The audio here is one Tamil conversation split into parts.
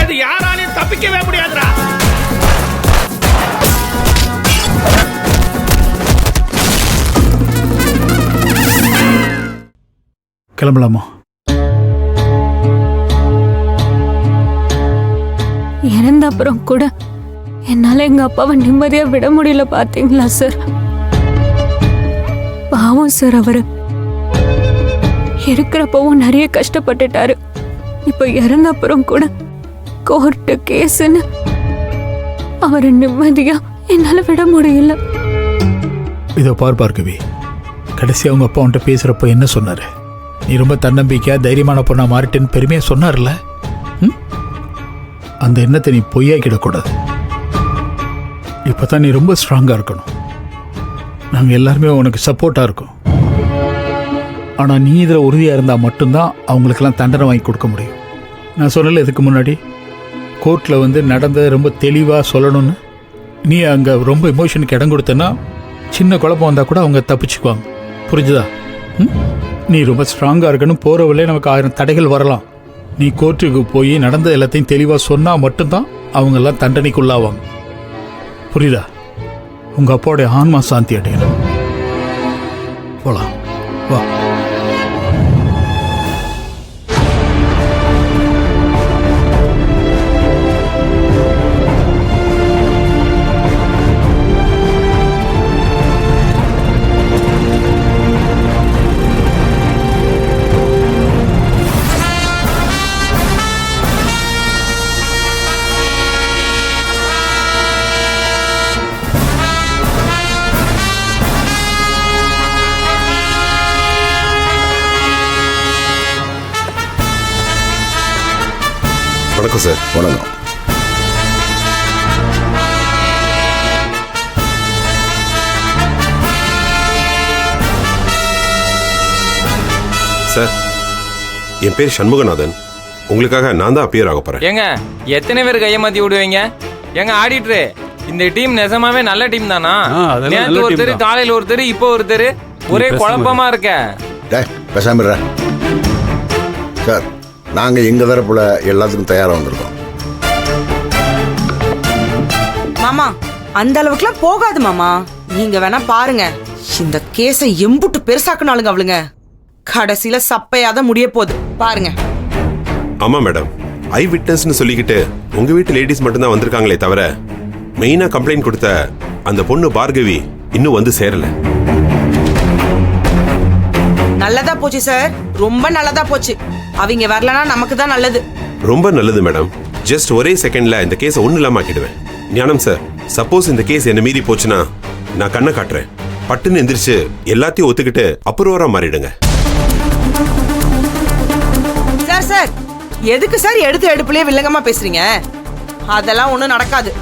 இருந்து யாராலையும் தப்பிக்கவே முடியாதுடா. கிளம்பலாமா? இறந்த அப்புறம் கூட என்னால எங்க அப்பாவை நிம்மதியா விட முடியல, பாத்தீங்களா சார்? பாவம் சார், அவரு இருக்கிறப்பவும் நிறைய கஷ்டப்பட்டுட்டாரு. இப்ப இறந்த அப்புறம் கூட கோர்ட்டு கேஸ்ன்னு அவரை நிம்மதியா என்னால விட முடியல. இதோ பார் பார்கவி, கடைசி அவங்க அப்பா உன்ட்ட பேசுறப்ப என்ன சொன்னாரு? நீ ரொம்ப தன்னம்பிக்கையா தைரியமான பொண்ணா மாறிட்டேன்னு பெருமையா சொன்னார்ல. அந்த எண்ணத்தை நீ பொய்யாக்கிடக்கூடாது. இப்பதான் நீ ரொம்ப ஸ்ட்ராங்கா இருக்கணும். நாங்க எல்லாருமே உனக்கு சப்போர்ட்டா இருக்கோம். ஆனா நீ இதுல உறுதியா இருந்தா மட்டும்தான் அவங்களுக்கெல்லாம் தண்டனை வாங்கி கொடுக்க முடியும். நான் சொல்லல இதுக்கு முன்னாடி, கோர்ட்ல வந்து நடந்ததை ரொம்ப தெளிவா சொல்லணும்னு. நீ அங்க ரொம்ப எமோஷனுக்கு இடம் கொடுத்தனா சின்ன குழப்பம் வந்தா கூட அவங்க தப்பிச்சுக்குவாங்க. புரிஞ்சுதா? நீ ரொம்ப ஸ்ட்ராங்கா இருக்கணும். போறவளே நமக்கு 1000 தடைகள் வரலாம். நீ கோர்ட்டுக்கு போய் நடந்த எல்லாத்தையும் தெளிவா சொன்னா மட்டும்தான் அவங்க எல்லாம் தண்டனைக்குள்ளாவாங்க. புரியுதா? உங்க அப்பாவுடைய ஆன்மா சாந்தி அடையணும். போலாம், வா. வணக்கம் சார். வணக்கம். சார், என் பேர் சண்முகநாதன். உங்களுக்காக நான் தான் அப்பியர் ஆக போறேன். ஏங்க எத்தனை பேர் கையை மாத்தி விடுவீங்க? ஏங்க ஆடிட்டரு, இந்த டீம் நிஜமாவே நல்ல டீம் தானா? நேத்து ஒருத்தர், காலையில் ஒருத்தர், இப்போ ஒருத்தர், ஒரே குழப்பமா இருக்க. பேசாம இருடா. சார், நாங்க எங்க தரப்புல எல்லாத்துக்கும் தயாரா வந்திருக்கோம். மாமா, அந்த அளவுக்குலாம் போகாது மாமா. நீங்க வேணா பாருங்க, இந்த கேஸை எம்புட்டு பெருசாக்குனாலுங்க அவளுங்க கடைசியில சப்பையாதான் முடிய போகுது பாருங்க. ஆமா மேடம், ஐ விட்னஸ்னு சொல்லிக்கிட்டு உங்க வீட்டு லேடிஸ் மட்டும்தான் வந்திருக்காங்களே தவிர மெயினா கம்ப்ளைண்ட் கொடுத்த அந்த பொண்ணு பார்கவி இன்னும் வந்து சேரல. நல்லதா போச்சு சார், ரொம்ப நல்லதா போச்சு. அவங்க வரலனா நமக்கு தான் நல்லது. ரொம்ப நல்லது மேடம். ஜஸ்ட் ஒரே செகண்ட்ல இந்த கேஸை ஒண்ணு இல்லாம ஆக்கிடுவேன். ஞானம் சார், சப்போஸ் இந்த கேஸ் என்ன மீறி போச்சுன்னா நான் கண்ணை காட்டுறேன். பட்டுன்னு எந்திரிச்சு எல்லாத்தையும் ஒத்துக்கிட்டு அப்ரூவரா மாறிடுங்க. சார் சார், எதுக்கு சார் எடுத்து எடுப்புலயே வில்லங்கமா பேசுறீங்க? அதெல்லாம் ஒண்ணும் நடக்காது,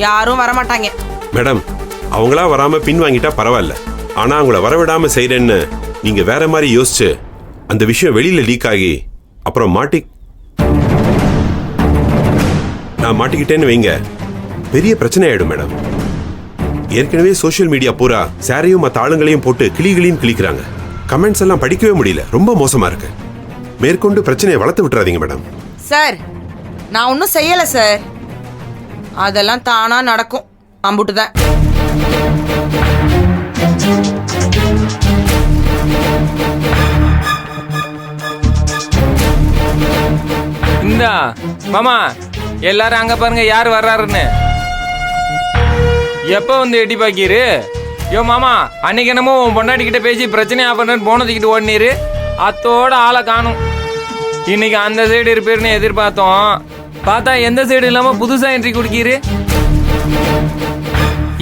யாரும் வரமாட்டாங்க. மேடம், அவங்களா வராம பின் வாங்கிட்டா பரவாயில்ல. ஆனா அவங்கள வரவிடாம செய்யறேன்னு நீங்க வேற மாதிரி யோசிச்சு அந்த விஷயம் வெளியில லீக் ஆகி அப்புறம் நான் மாட்டிக்கிட்டேன்னு வைங்க, பெரிய பிரச்சனை ஆயிடும் மேடம். ஏற்கனவே சோசியல் மீடியா பூரா சாரையும் மற்ற ஆளுங்களையும் போட்டு கிளிகளையும் கிளிக்கிறாங்க. கமெண்ட்ஸ் எல்லாம் படிக்கவே முடியல, ரொம்ப மோசமா இருக்கு. மேற்கொண்டு பிரச்சனையை வளர்த்து விட்டுறாதீங்க மேடம். சார், நான் ஒன்னும் செய்யல சார், அதெல்லாம் தானா நடக்கும். அம்புட்டுதான். இந்தா மாமா, எல்லாரும் அங்க பாருங்க யார் வர்றாருன்னு. எப்ப வந்து எட்டி பாக்கிரு? யோ மாமா, அன்னைக்கு என்னமோ உன் பொண்டாட்டி கிட்ட பேசி பிரச்சனை ஆப்பன்னு போனதுக்கிட்டு ஓடினீரு, அத்தோட ஆளை காணும். இன்னைக்கு அந்த சைடு இருப்பேர்னு எதிர்பார்த்தோம், பார்த்தா எந்த சைடு இல்லாம புதுசா என்ட்ரி குடிக்கிரு.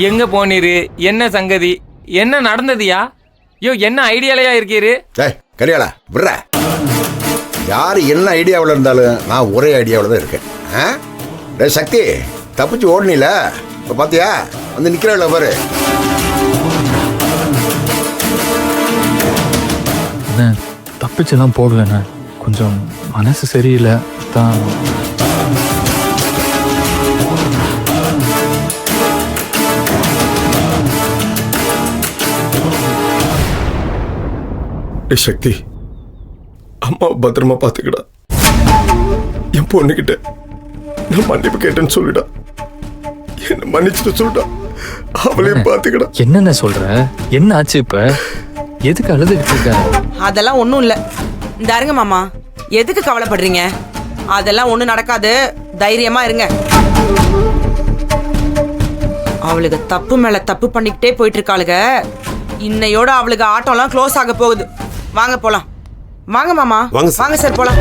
எங்க போனீரு? என்ன சங்கதி? என்ன நடந்ததுயா? யோ, என்ன ஐடியாலையா இருக்கீரு? கரியாளா விடுற. யாரு என்ன ஐடியாவில் இருந்தாலும் நான் ஒரே ஐடியாவில் தான் இருக்கேன். சக்தி, தப்பிச்சு ஓடனில இப்போ பாத்தியா வந்து நிக்கிறல பாரு. தப்பிச்செல்லாம் போகலண்ணே, கொஞ்சம் மனசு சரியில்லை தான். சக்தி, அம்மா பத்திரமா பாத்துக்கடா. என் பொண்ணுகிட்ட நான் மன்னிப்பு கேட்டேன்னு சொல்லிடா. என்ன மன்னிச்சுட்டு சொல்லிட்டா. அவளையும் பாத்துக்கடா. என்னென்ன சொல்ற? என்ன ஆச்சு இப்ப? எதுக்கு அழுதுகிட்டு இருக்க? அதெல்லாம் ஒண்ணும் இல்ல. இந்த அருங்க மாமா, எதுக்கு கவலைப்படுறீங்க? அதெல்லாம் ஒண்ணும் நடக்காது, தைரியமா இருங்க. அவளுக்கு தப்பு மேல தப்பு பண்ணிக்கிட்டே போயிட்டு இருக்காளுங்க. இன்னையோட அவளுக்கு ஆட்டோலாம் க்ளோஸ் ஆக போகுது. வாங்க போலாம். வாங்க மாமா. வாங்க சார். வாங்க சார் போலாம்.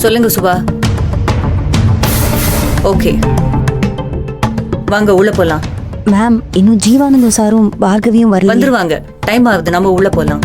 சொல்லுங்க சுபா. ஓகே, வாங்க உள்ள போலாம். மேம், இன்னும் ஜீவானந்தம் சாரும் பார்கவியும் வரல. வந்துருவாங்க, டைம் ஆகுது, நம்ம உள்ள போலாம்.